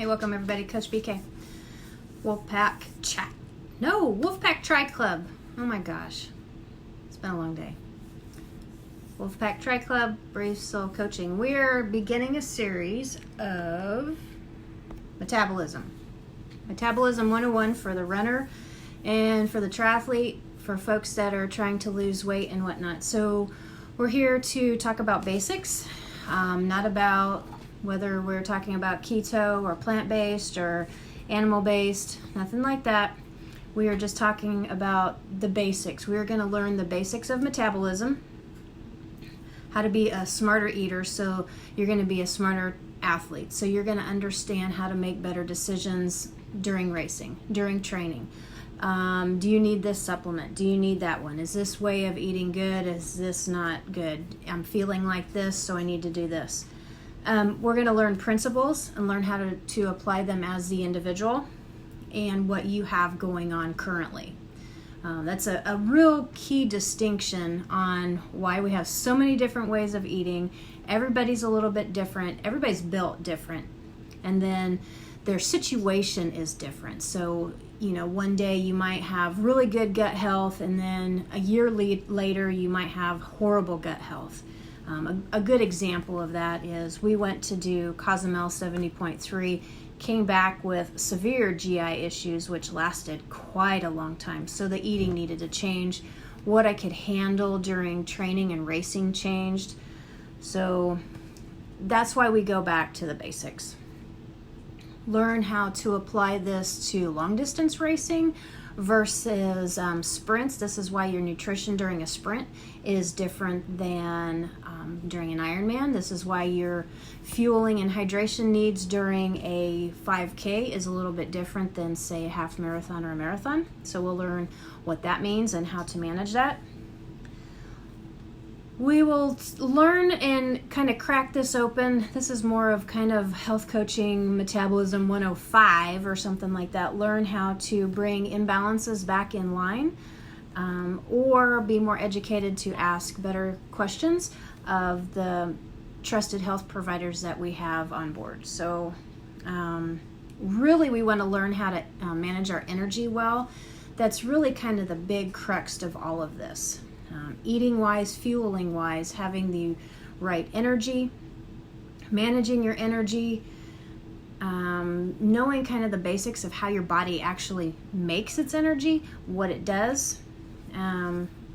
welcome everybody. Coach BK. Wolfpack Chat. No, Wolfpack Tri Club. Oh my gosh. It's been a long day. Wolfpack Tri Club, Brave Soul Coaching. We're beginning a series of Metabolism. Metabolism 101 for the runner and for the triathlete, for folks that are trying to lose weight and whatnot. So we're here to talk about basics, not about whether we're talking about keto or plant-based or animal-based, nothing like that. We are just talking about the basics. We're going to learn the basics of metabolism, how to be a smarter eater, so you're going to be a smarter athlete. So you're going to understand how to make better decisions during racing, during training. Do you need this supplement? Do you need that one? Is this way of eating good? Is this not good? I'm feeling like this, so I need to do this. We're going to learn principles and learn how to apply them as the individual and what you have going on currently. That's a real key distinction on why we have so many different ways of eating. Everybody's a little bit different. Everybody's built different. And then their situation is different. So, one day you might have really good gut health, and then a year later you might have horrible gut health. A good example of that is we went to do Cozumel 70.3, came back with severe GI issues, which lasted quite a long time. So the eating needed to change. What I could handle during training and racing changed. So that's why we go back to the basics. Learn how to apply this to long distance racing versus sprints. This is why your nutrition during a sprint is different than during an Ironman. This is why your fueling and hydration needs during a 5K is a little bit different than, say, a half marathon or a marathon. So we'll learn what that means and how to manage that. We will learn and kind of crack this open. This is more of kind of health coaching, metabolism 105 or something like that. Learn how to bring imbalances back in line, or be more educated to ask better questions of the trusted health providers that we have on board. So really we want to learn how to manage our energy well. That's really kind of the big crux of all of this. Eating wise, fueling wise, having the right energy, managing your energy, knowing kind of the basics of how your body actually makes its energy, what it does,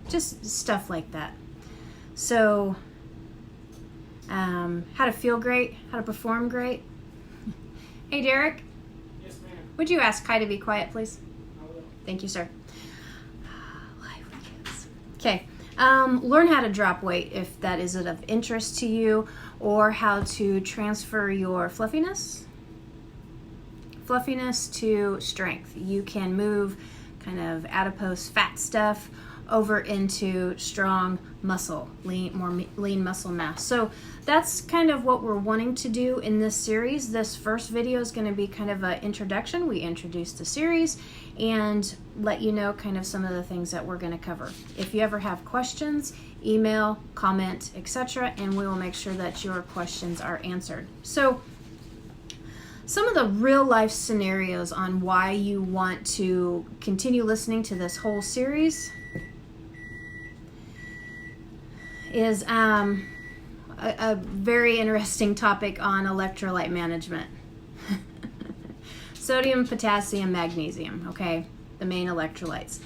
just stuff like that. So how to feel great, how to perform great. Hey Derek. Yes, ma'am. Would you ask Kai to be quiet, please? I will. Thank you, sir. Lively kids. Okay. Learn how to drop weight if that is of interest to you, or how to transfer your fluffiness to strength. You can move kind of adipose fat stuff over into strong muscle, more lean muscle mass. So that's kind of what we're wanting to do in this series. This first video is going to be kind of an introduction. We introduce the series and let you know kind of some of the things that we're going to cover. If you ever have questions, email, comment, etc., and we will make sure that your questions are answered. So some of the real life scenarios on why you want to continue listening to this whole series is a very interesting topic on electrolyte management. Sodium, potassium, magnesium, okay, the main electrolytes.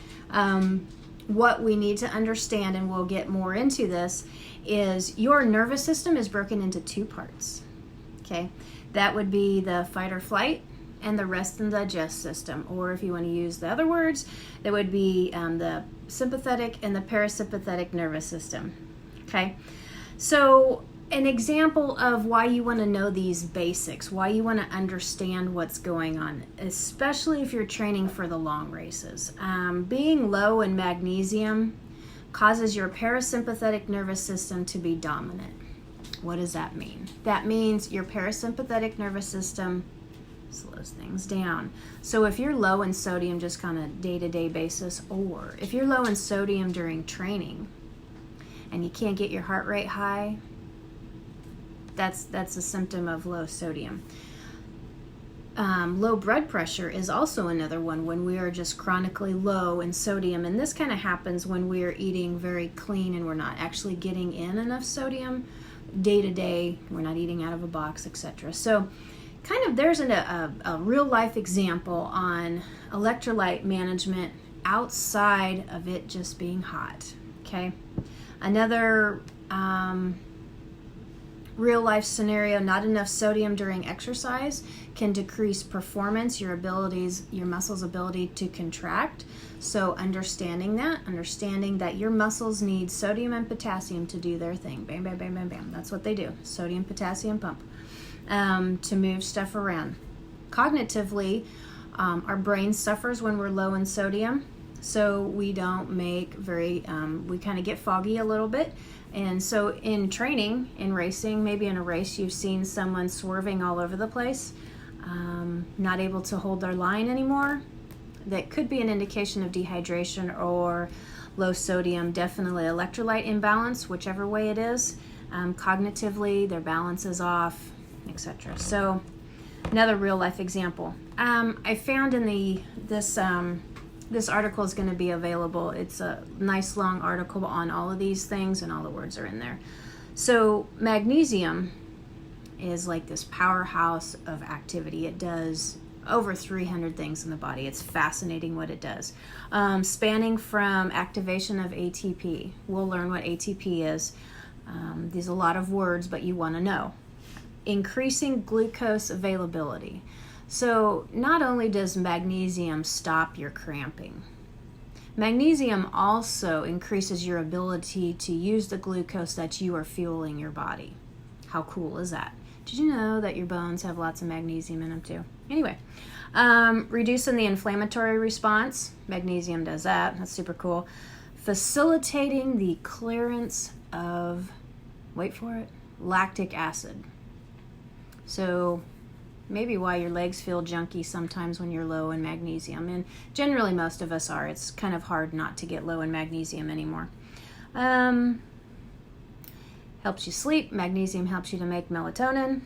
What we need to understand, and we'll get more into this, is your nervous system is broken into two parts, okay? That would be the fight or flight and the rest and digest system, or if you want to use the other words, that would be the sympathetic and the parasympathetic nervous system. Okay, so an example of why you want to know these basics, why you want to understand what's going on, especially if you're training for the long races. Being low in magnesium causes your parasympathetic nervous system to be dominant. What does that mean? That means your parasympathetic nervous system slows things down. So if you're low in sodium just kind of day-to-day basis, or if you're low in sodium during training, and you can't get your heart rate high, that's a symptom of low sodium. Low blood pressure is also another one when we are just chronically low in sodium. And this kind of happens when we are eating very clean and we're not actually getting in enough sodium day to day. We're not eating out of a box, etc. So kind of there's a real life example on electrolyte management outside of it just being hot. Okay. Another real life scenario, not enough sodium during exercise can decrease performance, your muscles' ability to contract. So understanding that your muscles need sodium and potassium to do their thing. Bam, bam, bam, bam, bam. That's what they do. Sodium, potassium pump to move stuff around. Cognitively, our brain suffers when we're low in sodium. So we don't make we kind of get foggy a little bit. And so in training, in racing, maybe in a race, you've seen someone swerving all over the place, not able to hold their line anymore. That could be an indication of dehydration or low sodium, definitely electrolyte imbalance, whichever way it is. Cognitively, their balance is off, etc. So another real life example. I found in this article is going to be available. It's a nice long article on all of these things, and all the words are in there. So magnesium is like this powerhouse of activity. It does over 300 things in the body. It's fascinating what it does. Spanning from activation of ATP. We'll learn what ATP is. These are a lot of words, but you want to know. Increasing glucose availability. So not only does magnesium stop your cramping, magnesium also increases your ability to use the glucose that you are fueling your body. How cool is that? Did you know that your bones have lots of magnesium in them too? Anyway, reducing the inflammatory response. Magnesium does that. That's super cool. Facilitating the clearance of, wait for it, lactic acid. So maybe why your legs feel junky sometimes when you're low in magnesium. And generally most of us are. It's kind of hard not to get low in magnesium anymore. Helps you sleep. Magnesium helps you to make melatonin.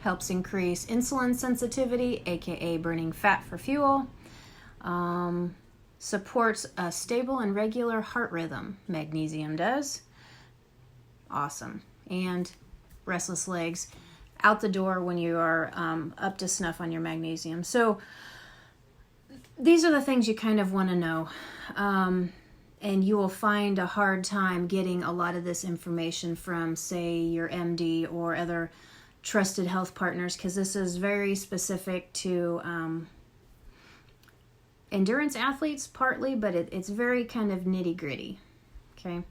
Helps increase insulin sensitivity, aka burning fat for fuel. Supports a stable and regular heart rhythm. Magnesium does. Awesome. And restless legs. Out the door when you are up to snuff on your magnesium. So these are the things you kind of want to know. And you will find a hard time getting a lot of this information from, say, your MD or other trusted health partners, because this is very specific to endurance athletes partly, but it's very kind of nitty gritty. Okay.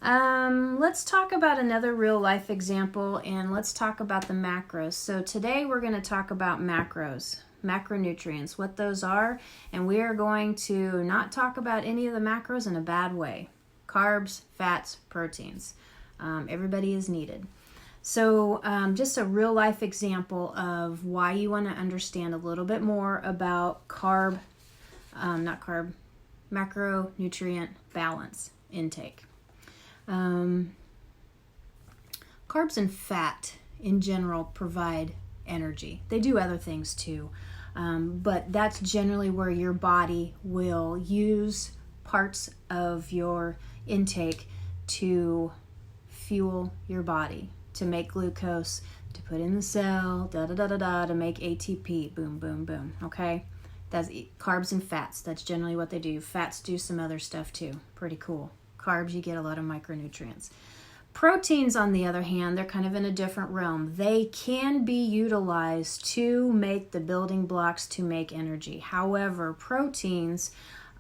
Let's talk about another real life example, and let's talk about the macros. So today we're going to talk about macros, macronutrients, what those are, and we are going to not talk about any of the macros in a bad way. Carbs, fats, proteins. Everybody is needed. So just a real life example of why you want to understand a little bit more about macronutrient balance intake. Carbs and fat in general provide energy. They do other things too, but that's generally where your body will use parts of your intake to fuel your body, to make glucose, to put in the cell, to make ATP, boom, boom, boom, okay? That's carbs and fats. That's generally what they do. Fats do some other stuff too. Pretty cool. Carbs, you get a lot of micronutrients. Proteins, on the other hand, they're kind of in a different realm. They can be utilized to make the building blocks to make energy. However, proteins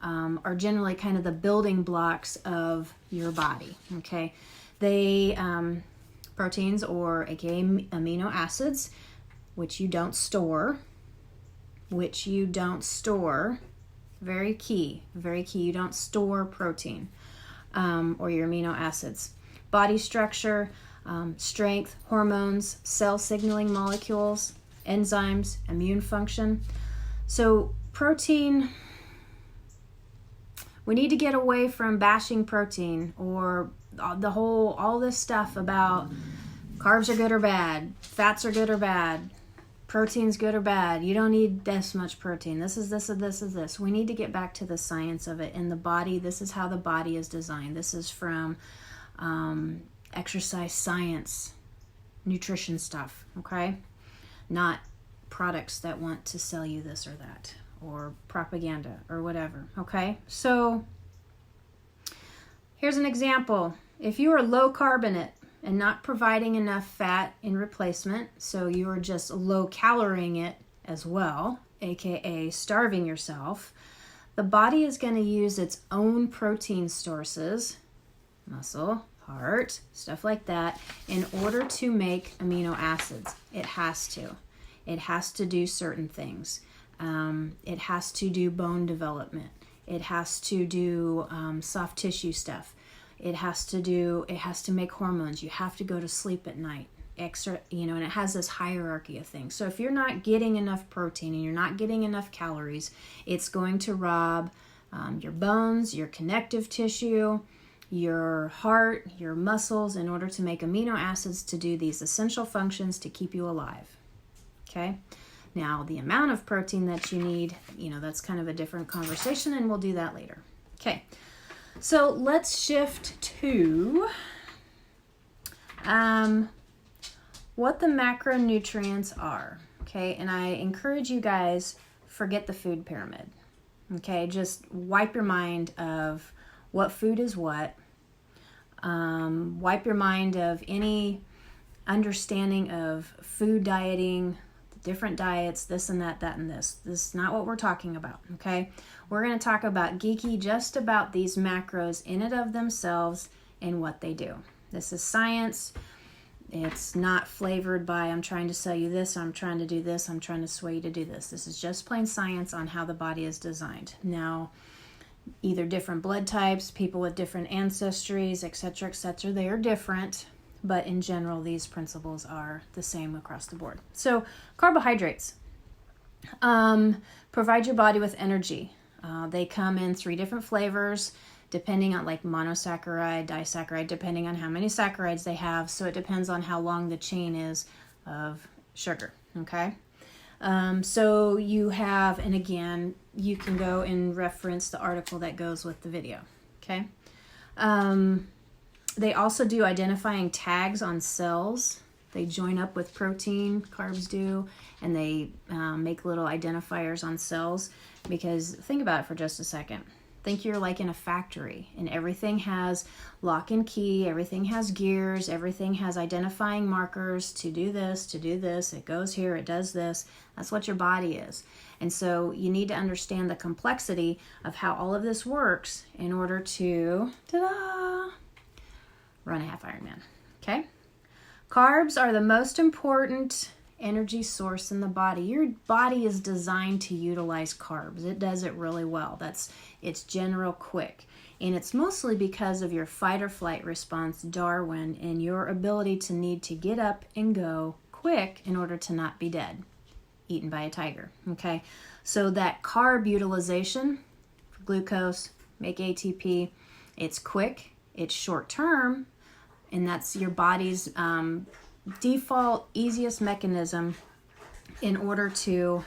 are generally kind of the building blocks of your body, okay? They, proteins, or aka amino acids, which you don't store, very key, you don't store protein. Or your amino acids. Body structure, strength, hormones, cell signaling molecules, enzymes, immune function. So protein, we need to get away from bashing protein or all this stuff about carbs are good or bad, fats are good or bad, protein's good or bad. You don't need this much protein. This is this, and this is this. We need to get back to the science of it. In the body, this is how the body is designed. This is from exercise science, nutrition stuff, okay? Not products that want to sell you this or that, or propaganda or whatever, okay? So here's an example. If you are low carb in it and not providing enough fat in replacement, so you are just low calorying it as well, aka starving yourself, the body is going to use its own protein sources, muscle, heart, stuff like that, in order to make amino acids. It has to. It has to do certain things. It has to do bone development. It has to do soft tissue stuff. It has to make hormones. You have to go to sleep at night. And it has this hierarchy of things. So if you're not getting enough protein and you're not getting enough calories, it's going to rob your bones, your connective tissue, your heart, your muscles, in order to make amino acids to do these essential functions to keep you alive. Okay? Now, the amount of protein that you need, that's kind of a different conversation, and we'll do that later. Okay. So let's shift to what the macronutrients are. Okay? And I encourage you guys, forget the food pyramid. Okay? Just wipe your mind of what food is what. Wipe your mind of any understanding of food dieting, different diets, this and that, that and this. This is not what we're talking about, okay? We're going to talk about geeky, just about these macros in and of themselves and what they do. This is science. It's not flavored by, I'm trying to sell you this, I'm trying to do this, I'm trying to sway you to do this. This is just plain science on how the body is designed. Now, either different blood types, people with different ancestries, etc., they are different. But in general, these principles are the same across the board. So carbohydrates provide your body with energy. They come in 3 different flavors, depending on like monosaccharide, disaccharide, depending on how many saccharides they have. So it depends on how long the chain is of sugar, okay? So you have, and again, you can go and reference the article that goes with the video, okay? They also do identifying tags on cells. They join up with protein, carbs do, and they make little identifiers on cells. Because think about it for just a second. Think you're like in a factory, and everything has lock and key, everything has gears, everything has identifying markers to do this, it goes here, it does this. That's what your body is. And so you need to understand the complexity of how all of this works in order to, run a half Ironman, okay? Carbs are the most important energy source in the body. Your body is designed to utilize carbs. It does it really well. It's general quick. And it's mostly because of your fight or flight response, Darwin, and your ability to need to get up and go quick in order to not be dead, eaten by a tiger, okay? So that carb utilization, glucose, make ATP, it's quick, it's short term, and that's your body's default easiest mechanism in order to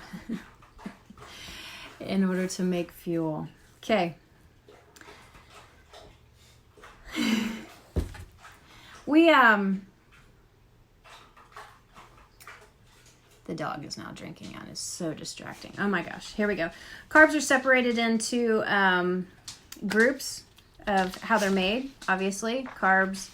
make fuel. Okay. The dog is now drinking and is so distracting. Oh my gosh. Here we go. Carbs are separated into groups of how they're made. Obviously, carbs,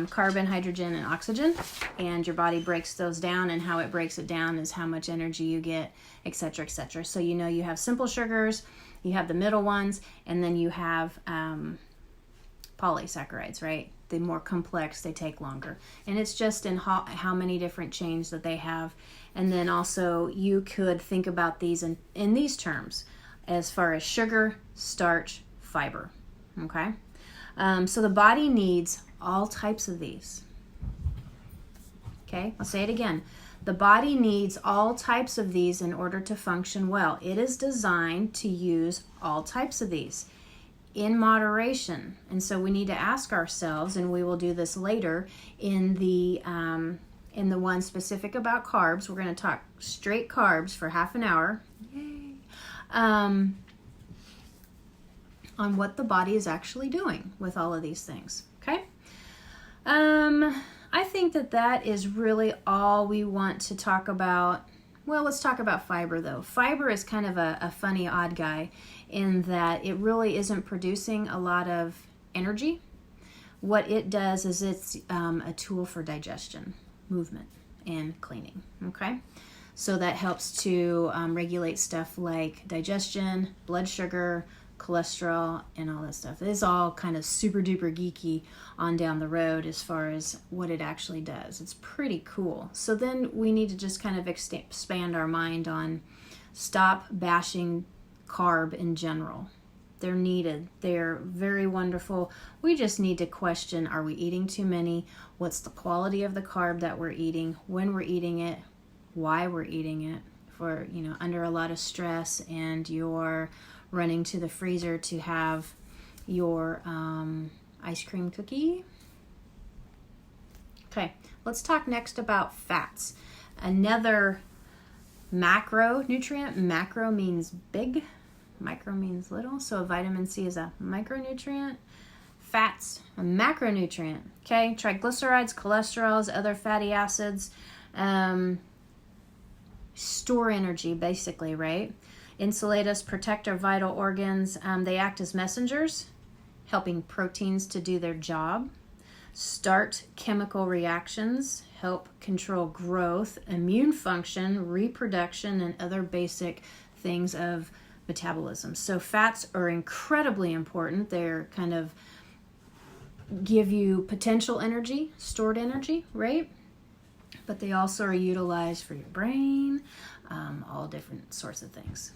carbon, hydrogen, and oxygen, and your body breaks those down, and how it breaks it down is how much energy you get, etc., etc. So you have simple sugars, you have the middle ones, and then you have polysaccharides, right? The more complex, they take longer, and it's just in how many different chains that they have. And then also you could think about these in these terms as far as sugar, starch, fiber, okay? So the body needs all types of these. Okay, I'll say it again. The body needs all types of these in order to function well. It is designed to use all types of these in moderation. And so we need to ask ourselves, and we will do this later in the in the one specific about carbs. We're going to talk straight carbs for half an hour. Yay! On what the body is actually doing with all of these things. Okay? I think that is really all we want to talk about. Well, let's talk about fiber though. Fiber is kind of a funny odd guy in that it really isn't producing a lot of energy. What it does is it's a tool for digestion, movement, and cleaning. Okay? So that helps to regulate stuff like digestion, blood sugar, cholesterol, and all that stuff. It is all kind of super duper geeky on down the road as far as what it actually does. It's pretty cool. So then we need to just kind of expand our mind on stop bashing carb in general. They're needed. They're very wonderful. We just need to question, are we eating too many? What's the quality of the carb that we're eating? When we're eating it? Why we're eating it? For, under a lot of stress and you're running to the freezer to have your ice cream cookie. Okay, let's talk next about fats. Another macronutrient. Macro means big, micro means little. So vitamin C is a micronutrient. Fats, a macronutrient. Okay, triglycerides, cholesterols, other fatty acids. Store energy, basically, right? Insulate us, protect our vital organs. They act as messengers, helping proteins to do their job. Start chemical reactions, help control growth, immune function, reproduction, and other basic things of metabolism. So fats are incredibly important. They're kind of give you potential energy, stored energy, right? But they also are utilized for your brain, all different sorts of things.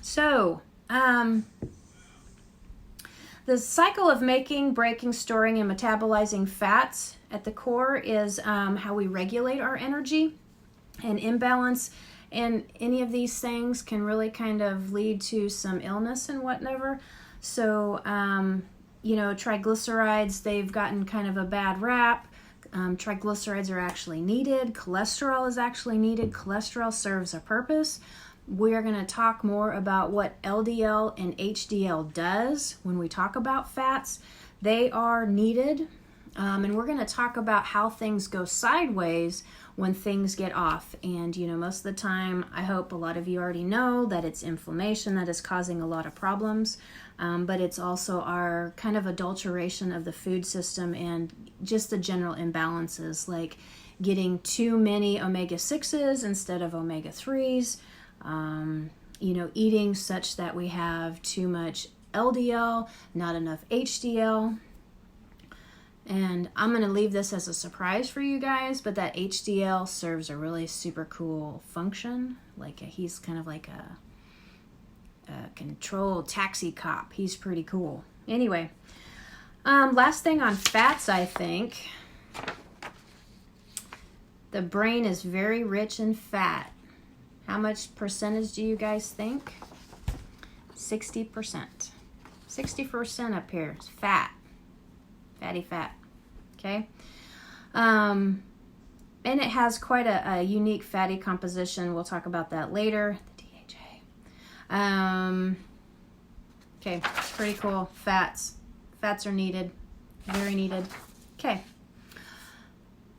So, the cycle of making, breaking, storing, and metabolizing fats at the core is how we regulate our energy and imbalance. And any of these things can really kind of lead to some illness and whatever. So, triglycerides, they've gotten kind of a bad rap. Triglycerides are actually needed. Cholesterol is actually needed. Cholesterol serves a purpose. We're going to talk more about what LDL and HDL does when we talk about fats. They are needed. And we're going to talk about how things go sideways when things get off. And, most of the time, I hope a lot of you already know that it's inflammation that is causing a lot of problems. But it's also our kind of adulteration of the food system and just the general imbalances, like getting too many omega-6s instead of omega-3s, eating such that we have too much LDL, not enough HDL. And I'm going to leave this as a surprise for you guys, but that HDL serves a really super cool function. He's kind of like a controlled taxi cop. He's pretty cool. Anyway, last thing on fats, I think. The brain is very rich in fat. How much percentage do you guys think? 60%. 60% up here is fat. Fatty fat. Okay? And it has quite a unique fatty composition. We'll talk about that later. The DHA. Okay, pretty cool. Fats. Fats are needed. Very needed. Okay.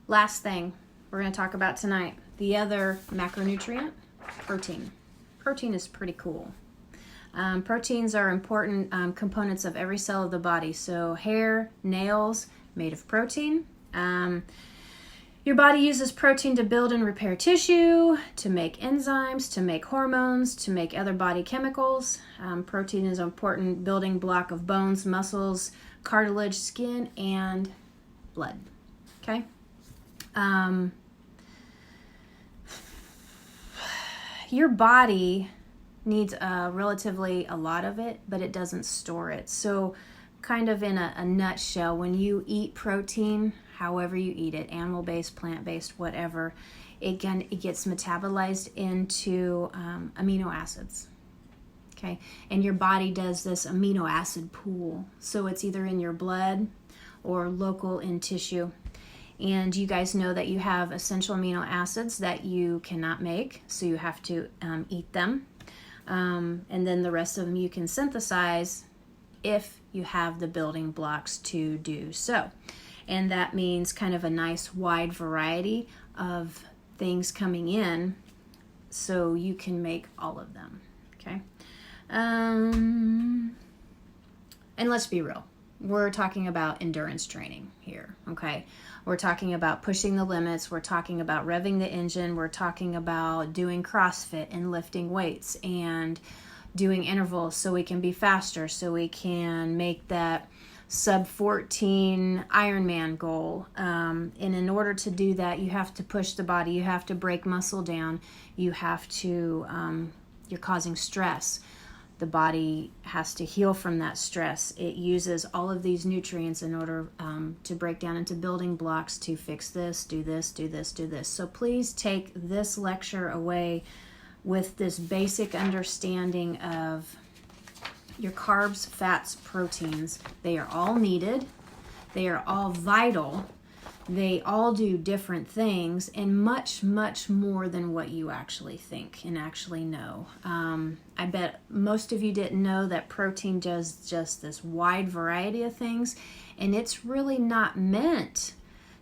Last thing we're going to talk about tonight. The other macronutrient, protein. Protein is pretty cool. Proteins are important components of every cell of the body. So hair, nails, made of protein. Your body uses protein to build and repair tissue, to make enzymes, to make hormones, to make other body chemicals. Protein is an important building block of bones, muscles, cartilage, skin, and blood. Okay? Your body needs relatively a lot of it, but it doesn't store it. So kind of in a nutshell, when you eat protein, however you eat it, animal-based, plant-based, whatever, it gets metabolized into amino acids. Okay, and your body does this amino acid pool. So it's either in your blood or local in tissue. And you guys know that you have essential amino acids that you cannot make, so you have to eat them. And then the rest of them you can synthesize if you have the building blocks to do so. And that means kind of a nice wide variety of things coming in so you can make all of them. Okay. And let's be real. We're talking about endurance training here, okay? We're talking about pushing the limits. We're talking about revving the engine. We're talking about doing CrossFit and lifting weights and doing intervals so we can be faster, so we can make that sub 14 Ironman goal. And in order to do that, you have to push the body. You have to break muscle down. You have to, you're causing stress. The body has to heal from that stress. It uses all of these nutrients in order to break down into building blocks to fix this, do this, do this, do this. So please take this lecture away with this basic understanding of your carbs, fats, proteins. They are all needed. They are all vital. They all do different things and much, much more than what you actually think and actually know. I bet most of you didn't know that protein does just this wide variety of things, and it's really not meant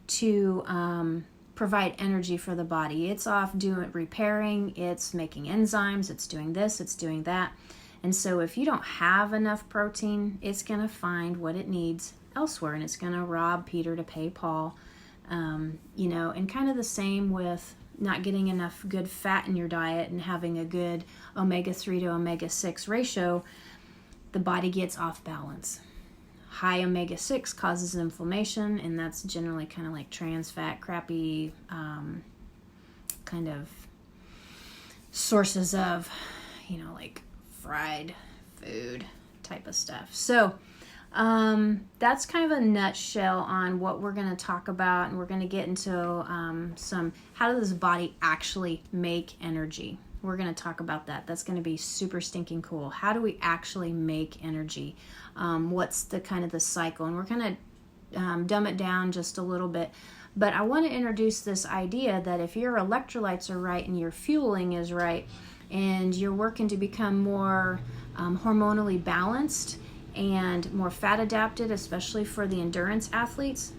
to provide energy for the body. It's off doing repairing, it's making enzymes, it's doing this, it's doing that. And so if you don't have enough protein, it's going to find what it needs elsewhere, and it's going to rob Peter to pay Paul. And kind of the same with not getting enough good fat in your diet and having a good omega-3 to omega-6 ratio. The body gets off balance. High omega-6 causes inflammation, and that's generally kind of like trans fat, crappy kind of sources of, like fried food type of stuff. So that's kind of a nutshell on what we're going to talk about, and we're going to get into some how does the body actually make energy. We're going to talk about that. That's going to be super stinking cool. How do we actually make energy? What's the kind of the cycle? And we're going to dumb it down just a little bit. But I want to introduce this idea that if your electrolytes are right and your fueling is right and you're working to become more hormonally balanced and more fat adapted, especially for the endurance athletes,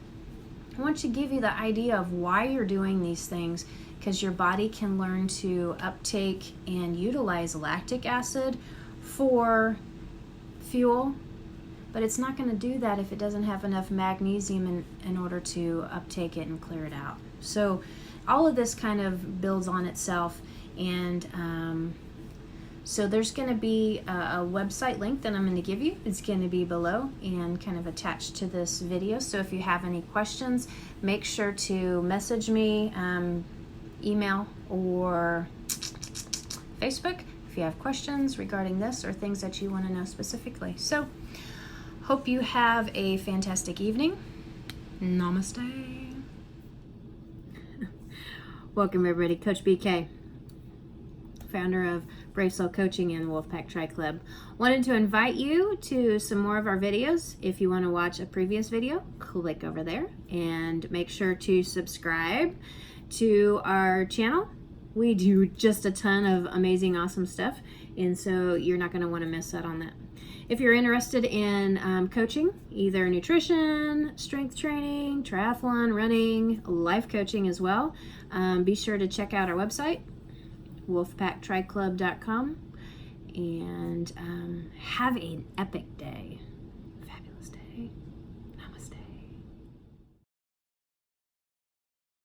I want to give you the idea of why you're doing these things, because your body can learn to uptake and utilize lactic acid for fuel, but it's not going to do that if it doesn't have enough magnesium in order to uptake it and clear it out. So all of this kind of builds on itself, and so there's going to be a website link that I'm going to give you. It's going to be below and kind of attached to this video. So if you have any questions, make sure to message me, email, or Facebook if you have questions regarding this or things that you want to know specifically. So hope you have a fantastic evening. Namaste. Welcome everybody, Coach BK, founder of Brave Soul Coaching and Wolfpack Tri Club. Wanted to invite you to some more of our videos. If you want to watch a previous video, click over there and make sure to subscribe to our channel. We do just a ton of amazing, awesome stuff, and so you're not going to want to miss out on that. If you're interested in coaching, either nutrition, strength training, triathlon, running, life coaching as well, be sure to check out our website, wolfpacktriclub.com, and have an epic day. Fabulous day.